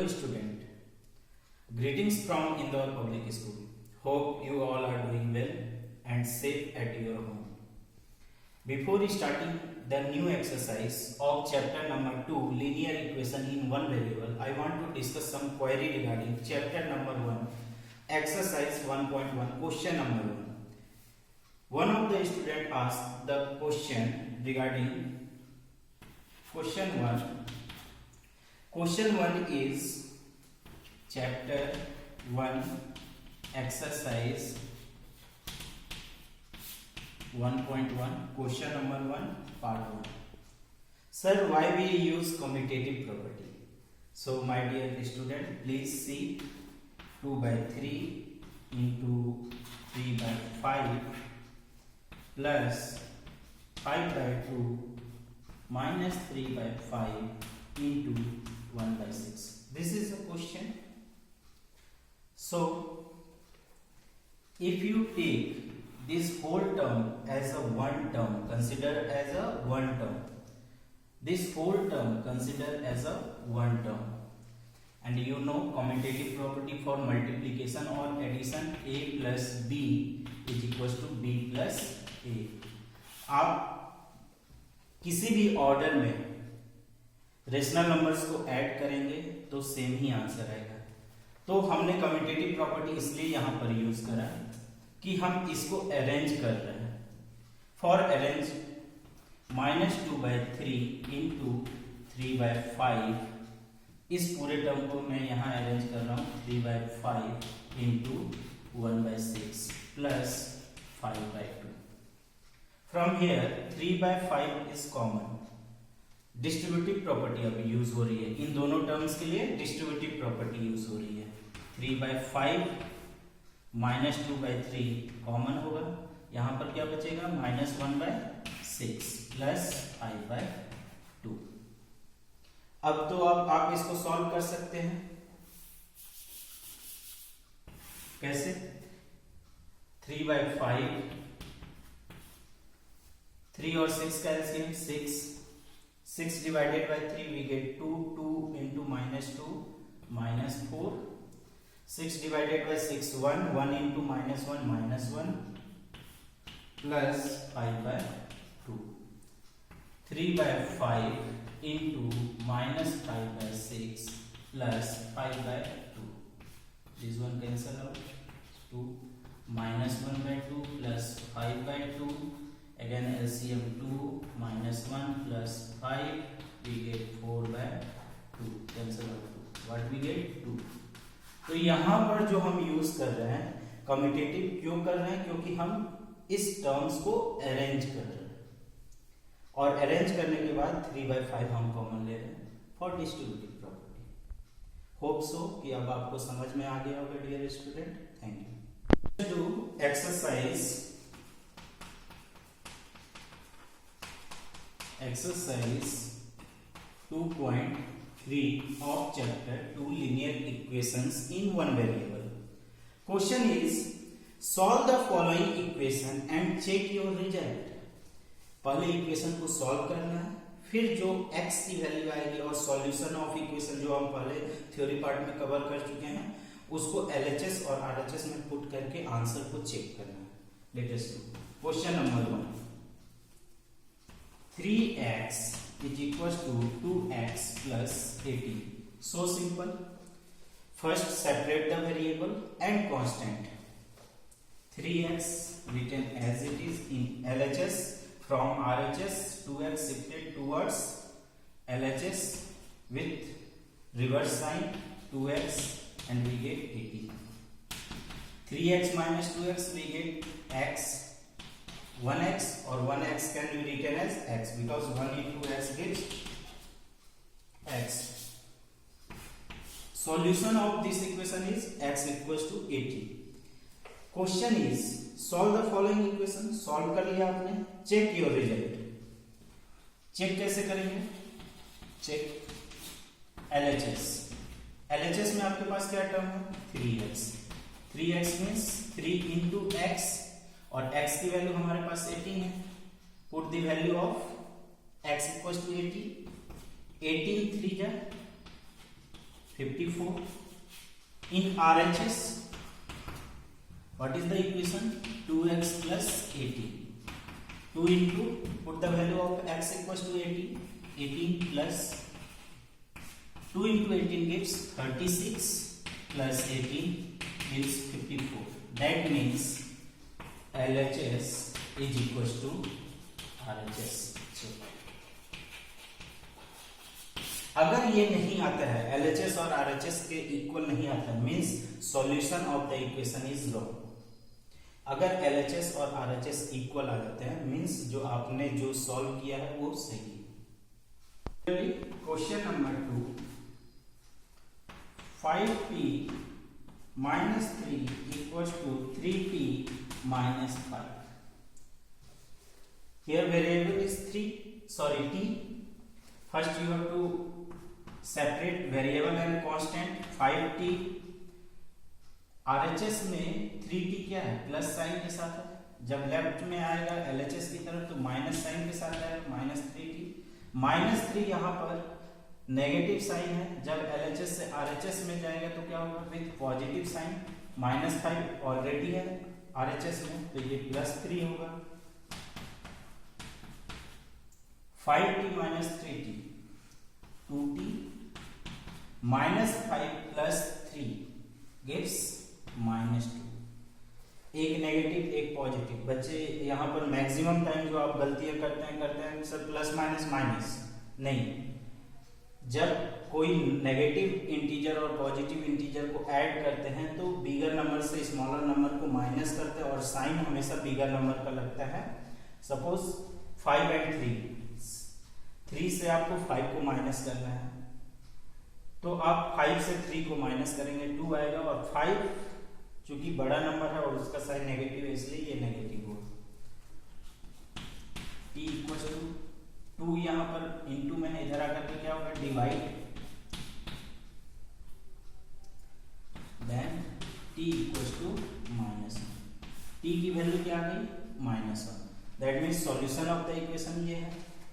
Hello student, greetings from Indore Public School. Hope you all are doing well and safe at your home. Before starting the new exercise of chapter number 2 linear equation in one variable, I want to discuss some query regarding chapter number 1 exercise 1.1 question number 1. One of the student asked the question regarding question 1. Question 1 is chapter 1 exercise 1.1 question number 1 part 1. Sir, why we use commutative property? So my dear student, please see 2 by 3 into 3 by 5 plus 5 by 2 minus 3 by 5 into 1 by 6. This is a question. So if you take this whole term as a one term, consider as a one term. This whole term consider as a one term. And you know commutative property for multiplication or addition, a plus b is equals to b plus a. आप किसी भी order में rational numbers को add करेंगे तो same ही answer आएगा. तो हमने कम्यूटेटिव प्रॉपर्टी इसलिए यहां पर यूज करा कि हम इसको अरेंज कर रहे हैं. For arrange -2 by 3 into 3 by 5, इस पूरे टर्म को मैं यहां अरेंज कर रहा हूं 3 by 5 into 1 by 6 plus 5 by 2. From here 3 by 5 is common. Distributive property अभी यूज हो रही है. इन दोनों टर्म्स के लिए डिस्ट्रीब्यूटिव प्रॉपर्टी यूज हो रही है. 3 by 5 -2 by 3 कॉमन होगा. यहां पर क्या बचेगा -1 by 6 प्लस 5 by 2. अब तो अब आप इसको सॉल्व कर सकते हैं. कैसे? 3 by 5, 3 और 6 का LCM 6 divided by 3 we get 2 into -2 -4. 6 divided by 6 1 into -1 plus 5 by 2. 3 by 5 into -5 by 6 plus 5 by 2. This one cancel out. 2 -1 by 2 plus 5 by 2. Again LCM 2 -1 plus 5 we get 4 by 2. Cancel out 2. What we get 2. तो यहां पर जो हम use कर रहे हैं commutative क्यों कर रहे हैं? क्योंकि हम इस टर्म्स को अरेंज कर रहे हैं और अरेंज करने के बाद 3 by 5 हम कॉमन ले रहे हैं for distributive property. Hope so कि अब आपको समझ में आ गया होगा dear student. Thank you. Do exercise 2.3 of chapter 2 linear equations in one variable. Question is solve the following equation and check your result. पहले इक्वेशन को सॉल्व करना है, फिर जो x की वैल्यू आएगी और सॉल्यूशन ऑफ इक्वेशन जो हम पहले थ्योरी पार्ट में कवर कर चुके हैं उसको LHS और RHS में पुट करके आंसर को चेक करना है. Let us do question number 1. 3x is equals to 2x plus 18. So simple. First separate the variable and constant. 3x written as it is in LHS. From RHS 2x shifted towards LHS with reverse sign 2x and we get 18. 3x minus 2x we get x. 1x or 1x can be written as x because 1 into x gives x. Solution of this equation is x equals to 80. Question is solve the following equation. Solve कर लिया आपने. Check your result. Check कैसे करेंगे? Check LHS. LHS में आपके पास क्या term है? 3x. 3x means 3 into x और x की वैल्यू हमारे पास 18 है. Put the value of x equals to 80. 18 3 जा 54. In RHS, what is the equation? 2x plus 18. 2 into, put the value of x equals to 18. 18 plus 2 into 18 gives 36 plus 18 gives 54. That means LHS is equals to RHS. अगर ये नहीं आता है, LHS और RHS के equal नहीं आता, means solution of the equation is wrong. अगर LHS और RHS इक्वल आ जाते हैं, मीन्स जो आपने जो सॉल्व किया है वो सही है। Question number 2, 5p minus 3 equals to 3p minus 5. Here variable is t. First you have to separate variable and constant. 5t, RHS में 3t क्या है? प्लस साइन के साथ है। जब लेफ्ट में आएगा LHS की तरफ तो माइनस साइन के साथ आएगा, माइनस 3t। माइनस 3 यहाँ पर नेगेटिव साइन है, जब LHS से RHS में जाएगा तो क्या होगा? With positive sign. Minus 5 already है RHS में, तो ये प्लस 3 होगा। 5t minus 3t, 2t minus 5 plus 3 gives minus 2। एक नेगेटिव एक पॉजिटिव। बच्चे यहाँ पर मैक्सिमम टाइम जो आप गलतियां करते हैं सर प्लस माइनस माइनस नहीं। जब कोई नेगेटिव इंटीजर और पॉजिटिव इंटीजर को ऐड करते हैं तो बिगर नंबर से स्मॉलर नंबर को माइनस करते हैं और साइन हमेशा बिगर नंबर का लगता है। सपोज 5 एंड 3 से आपको 5 को माइनस करना है, तो आप 5 से 3 को माइनस करेंगे, 2 आएगा, और 5 चूंकि बड़ा नंबर है और उसका साइन नेगेटिव है इसलिए ये नेगेटिव होगा। t इक्वल्स टू 2 यहाँ पर इंटू में इधर आकर के क्या होगा? Divide, then t equals to -1। t की वैल्यू क्या आ गई? -1। That means solution of the equation ये है।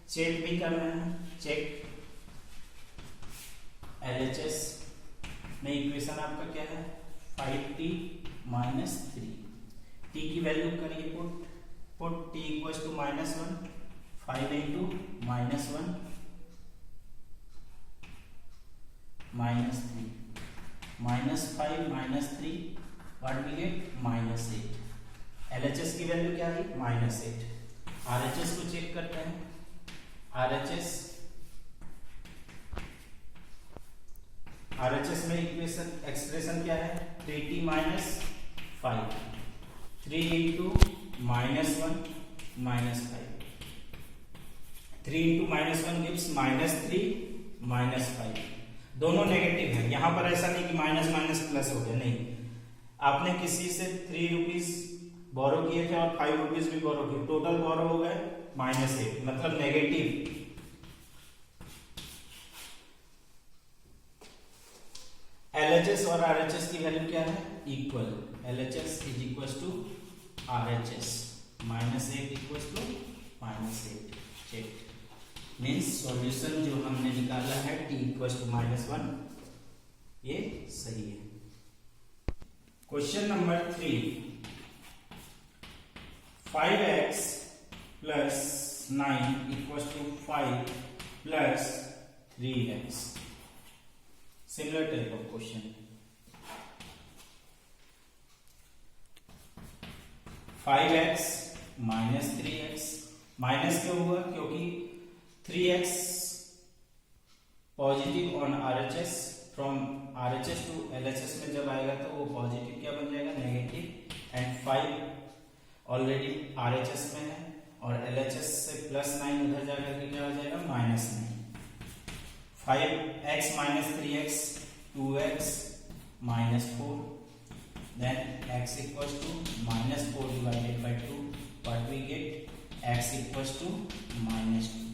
चेक भी करना है, चेक LHS में इक्वेशन आपका क्या है? 5t minus 3। t की वैल्यू करिए put t equals to -1, 5 into -1 -3, -5 -3 what we get? -8। LHS की वैल्यू क्या है? -8। RHS को चेक करते हैं। RHS में इक्वेशन एक्सप्रेशन क्या है? 3t minus 5, 3 into -1 -5, 3 into -1 gives -3 -5। दोनों नेगेटिव है। यहां पर ऐसा नहीं कि माइनस माइनस प्लस हो गया, नहीं। आपने किसी से 3 रुपीज बोरो किए थे और 5 रुपीज भी बोरो किए, टोटल बोरो हो गए -8, मतलब नेगेटिव। LHS और RHS की वैल्यू क्या है? Equal. LHS is equal to RHS, -8 equal to -8। Check means solution जो हमने निकाला है t इक्वल टू -1, ये सही है। Question number 3, 5x plus 9 equal to 5 plus 3x। Similar type of question. 5x minus 3x, minus क्यों हुआ? क्योंकि 3x positive on RHS, from RHS to LHS में जब आएगा तो वो पॉजिटिव क्या बन जाएगा? नेगेटिव। एंड 5 ऑलरेडी RHS में है और LHS से +9 उधर जाकर के क्या हो जाएगा? -9। 5x minus 3x, 2x minus 4, then x equals to -4 divided by 2, what we get? X equals to -2.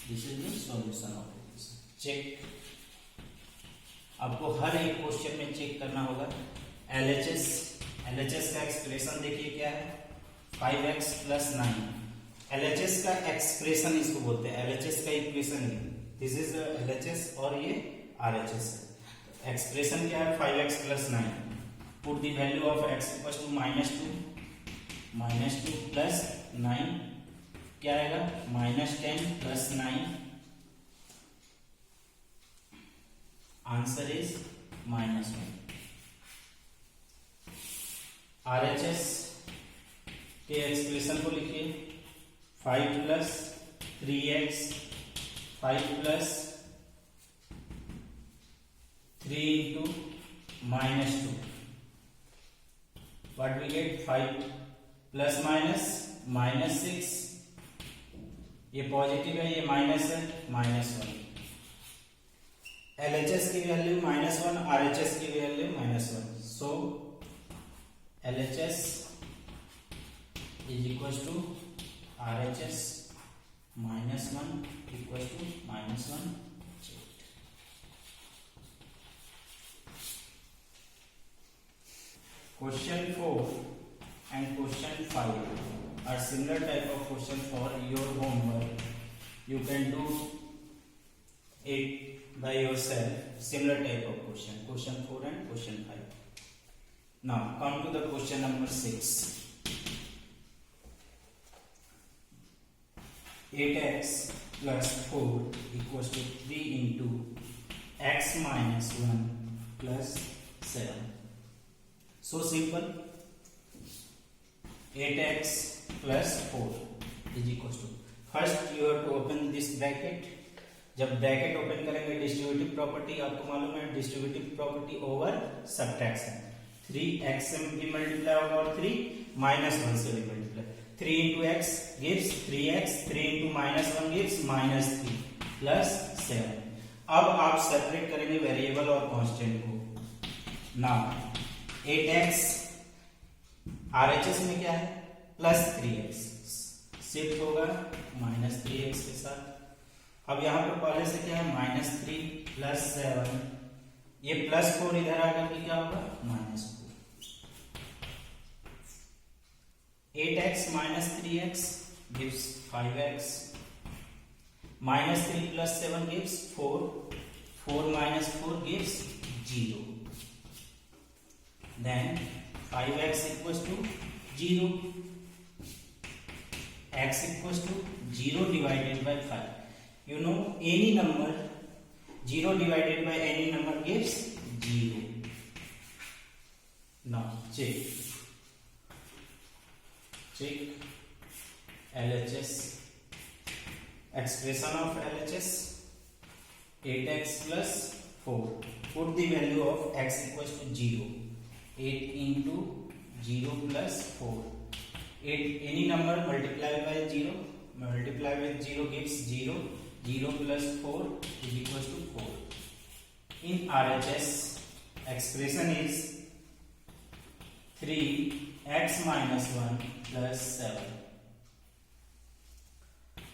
This is the solution of this. Check. आपको हर एक क्वेश्चन में चेक करना होगा। LHS का एक्सप्रेशन देखिए क्या है? 5x plus 9। LHS का एक्सप्रेशन इसको बोलते हैं, LHS का इक्वेशन। दिस इज LHS और ये RHS है। एक्सप्रेशन क्या है, 5x plus 9। Put the value of x equal to -2 plus 9 क्या आएगा, -10 प्लस 9, आंसर इज -1। RHS के एक्सप्रेशन को लिखिए, 5 plus 3x 5 plus 3 into -2, what we get, 5 plus minus -6, ये पॉजिटिव है, ये माइनस है, -1। LHS की वैल्यू -1, RHS की value -1, so LHS is equal to RHS -1 equal to -1। Question 4 and question 5 are similar type of question for your homework. You can do it by yourself. Similar type of question. Question 4 and question 5. Now come to the question number 6. 8x plus 4 equals to 3 into x minus 1 plus 7. So simple. 8x plus 4 is equals to, first you have to open this bracket. जब bracket open करेंगे, distributive property आपको मालूम है, distributive property over subtraction. 3x से भी multiply होगा और 3 -1 से भी multiply. 3 into x gives 3x, 3 into -1 gives -3 plus 7। अब आप सेपरेट करेंगे वेरिएबल और कांस्टेंट को। नाउ 8x RHS में क्या है, प्लस 3x शिफ्ट होगा -3x के साथ। अब यहां पर पहले से क्या है, -3 प्लस 7, ये +4 इधर आकर के क्या होगा, -4। 8x minus 3x gives 5x, -3 plus 7 gives 4, 4 minus 4 gives 0, then 5x equals to 0, x equals to 0 divided by 5. You know any number 0 divided by any number gives 0. Now check LHS. Expression of LHS, 8x plus 4. Put the value of x equals to 0. 8 into 0 plus 4. 8 any number multiplied by 0, multiply with 0 gives 0. 0 plus 4 is equals to 4. In RHS, expression is 3x minus 1 plus 7.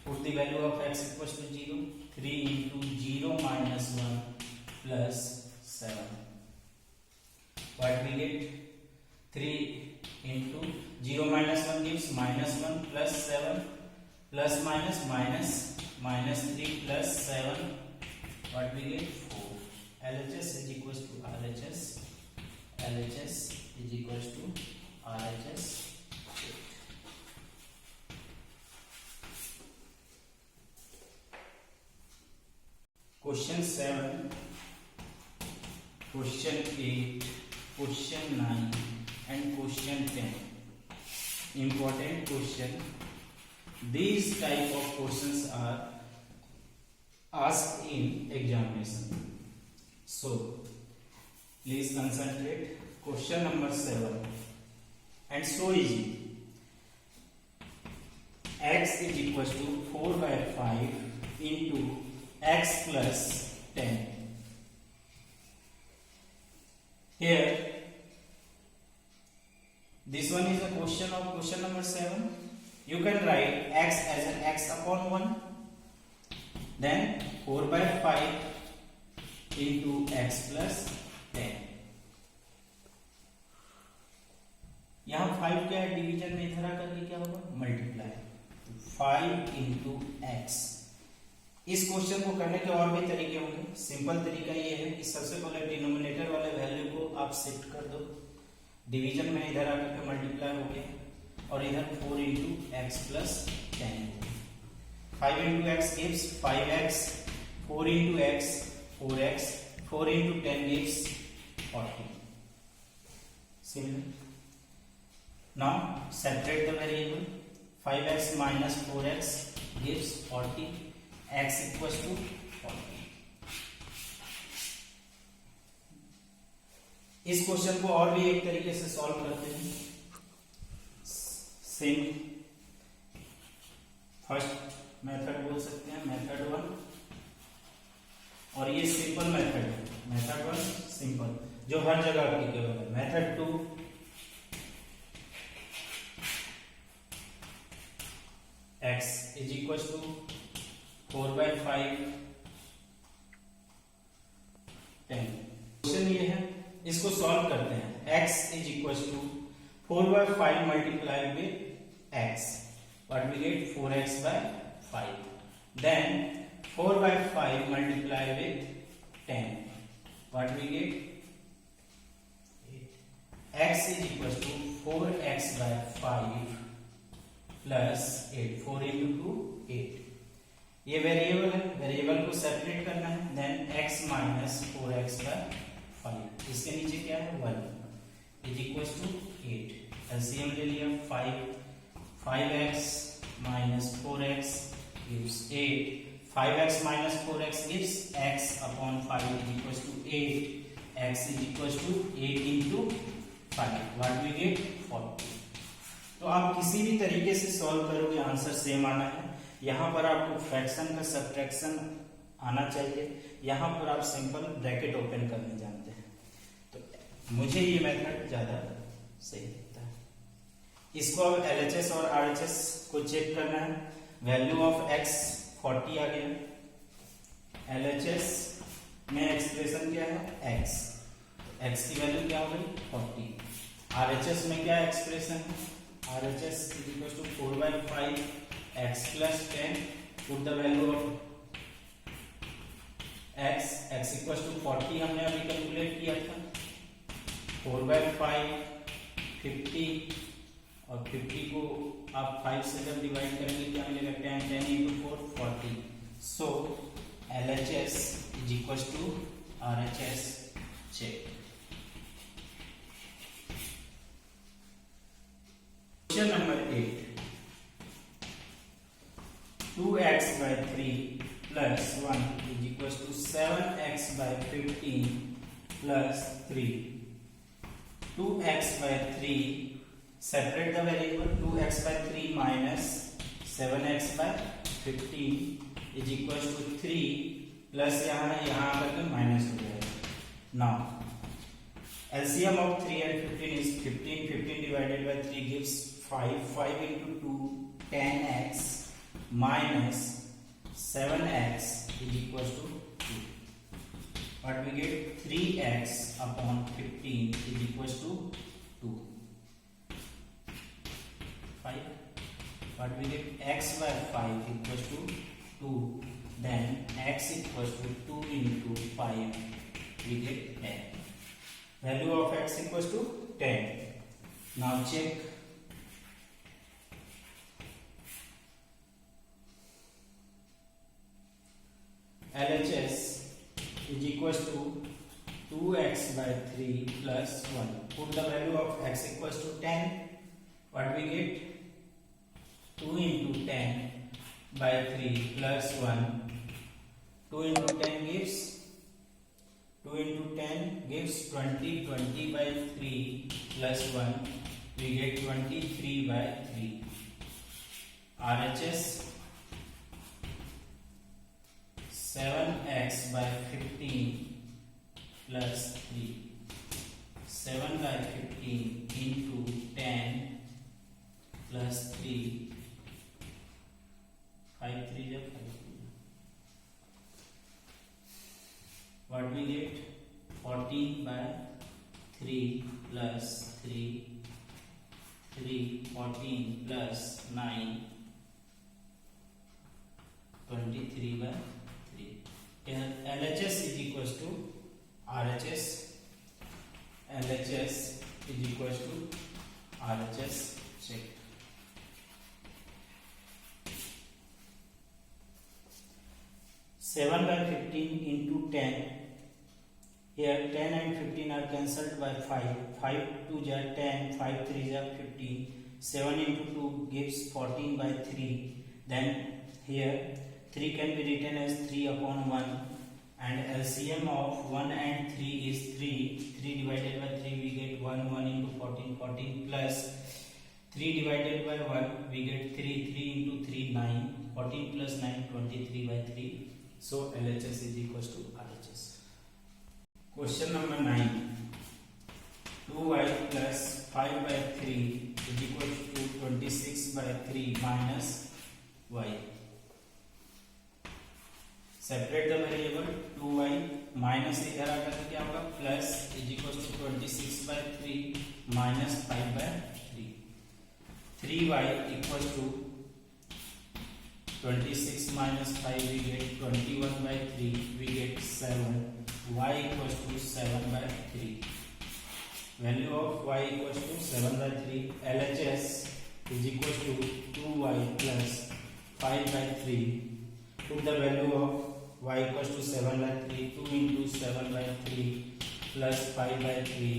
Put the value of x equals to 0. 3 into 0 minus 1 plus 7. What we get? 3 into 0 minus 1 gives -1 plus 7 plus minus 3 plus 7. What we get? 4. LHS is equals to RHS. LHS is equals to RHS. Question 7, question 8, question 9 and question 10. Important question. These type of questions are asked in examination. So please concentrate. Question number 7 and so easy. X is equals to 4 by 5 into x plus 10. Here this one is a question of question number 7. You can write x as an x upon 1, then 4 by 5 into x plus 10. यहाँ 5 क्या है, division में इधर आकर के क्या होगा, multiply. 5 into x, इस क्वेश्चन को करने के और भी तरीके होंगे। सिंपल तरीका ये है कि सबसे पहले डिनोमिनेटर वाले वैल्यू को आप शिफ्ट कर दो, डिवीजन में इधर आकर के मल्टीप्लाई हो गया और इधर 4 into x plus 10, 5 into x gives 5x, 4 into x 4x, 4 into 10 gives 40. Similar. Now separate the variable. 5x minus 4x gives 40. X equals to 40. इस क्वेश्चन को और भी एक तरीके से सॉल्व करते हैं। सेम फर्स्ट मेथड बोल सकते हैं, मेथड 1, और ये सिंपल मेथड है, मेथड 1 सिंपल जो हर जगह एप्लीकेबल है। Method 2 x is equal to 4/5 10। Question ये है, इसको सॉल्व करते हैं। x is equal to 4/5 multiply with x, what we get 4x/5, then 4/5 multiply with 10, what we get 8. X is equal to 4x/5 plus 8, 4 into 2 8. ये variable है, variable को separate करना है, देन x माइनस 4x/5, इसके नीचे क्या है 1 is equal to 8। LCM ले लिया 5x minus 4x gives 8. 5x minus 4x gives x upon 5 is equals to 8. X is equals to 8 into 5. What we get 40. तो आप किसी भी तरीके से सॉल्व करोगे आंसर सेम आना है। यहाँ पर आपको फ्रैक्शन का सब्ट्रैक्शन आना चाहिए, यहाँ पर आप सिंपल ब्रैकेट ओपन करने जानते हैं। तो मुझे ये मेथड ज्यादा सही लगता है। इसको अब LHS और RHS को चेक करना है। वैल्यू ऑफ x 40 आ गया, LHS में एक्सप्रेशन क्या है x, x की वैल्यू क्या हो गई 40। RHS में क्या एक्सप्रेशन है, RHS is equal to 4/5 x plus 10, put the value of x equals to 40 हमने अभी कैलकुलेट किया था, 4/5 50, और 50 को आप 5 से जब डिवाइड करेंगे क्या मिलेगा 10, 10 into 4 40. So LHS is equals to RHS check. Question number 8. 2x/3 plus 1 is equals to 7x/15 plus 3. 2x/3, separate the variable, 2x/3 minus 7x/15 is equals to 3 plus यहाँ है, यहाँ आकर के माइनस हो जाएगा। Now LCM of 3 and 15 is 15. 15 divided by 3 gives 5. 5 into 2 10x minus 7x is equals to 2. What we get 3x upon 15 is equals to 2. 5. What we get x/5 equals to 2. Then x equals to 2 into 5. We get 10. Value of x equals to 10. Now check. LHS is equals to 2x/3 plus 1. Put the value of x equals to 10. What we get 2 into 10/3 plus 1. 2 into 10 gives 20. 20/3 plus 1. We get 23/3. RHS 7x/15 plus 3. 7/15 into 10 plus 3. 5 3 जब 5. What we get 14/3 plus 3. 3 14 plus 9 23/3. here LHS is equals to RHS. LHS is equals to RHS. Check. 7 by 15 into 10. Here 10 and 15 are cancelled by 5. 5 2 is 10, 5 3 is 15. 7 into 2 gives 14 by 3. Then here 3 can be written as 3 upon 1, and LCM of 1 and 3 is 3. 3 divided by 3 we get 1. 1 into 14, 14 plus 3 divided by 1 we get 3. 3 into 3 9. 14 plus 9 23 by 3. So LHS is equals to RHS. Question number 9. 2y plus 5 by 3 is equal to 26 by 3 minus y. Separate the variable. 2y minus इधर आकर के क्या होगा, plus is equal to 26 by 3 minus 5 by 3. 3y equal to 26 minus 5 we get 21 by 3, we get 7. Y equals to 7 by 3. Value of y equals to 7 by 3. LHS is equals to 2y plus 5 by 3. Put the value of y equals to 7 by 3. 2 into 7 by 3 plus 5 by 3.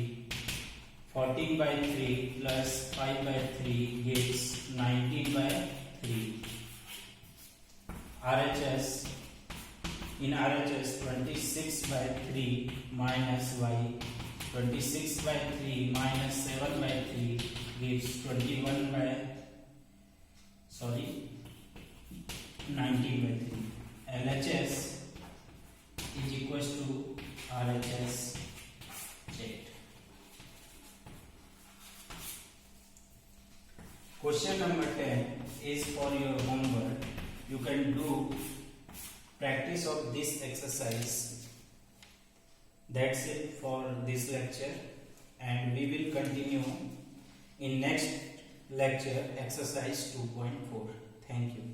14 by 3 plus 5 by 3 gives 19 by 3. RHS, in RHS 26 by 3 minus y, 26 by 3 minus 7 by 3 gives 19 by 3. LHS is equals to RHS. Checked. Question number 10 is for your homework. You can do practice of this exercise. That's it for this lecture, and we will continue in next lecture, exercise 2.4. Thank you.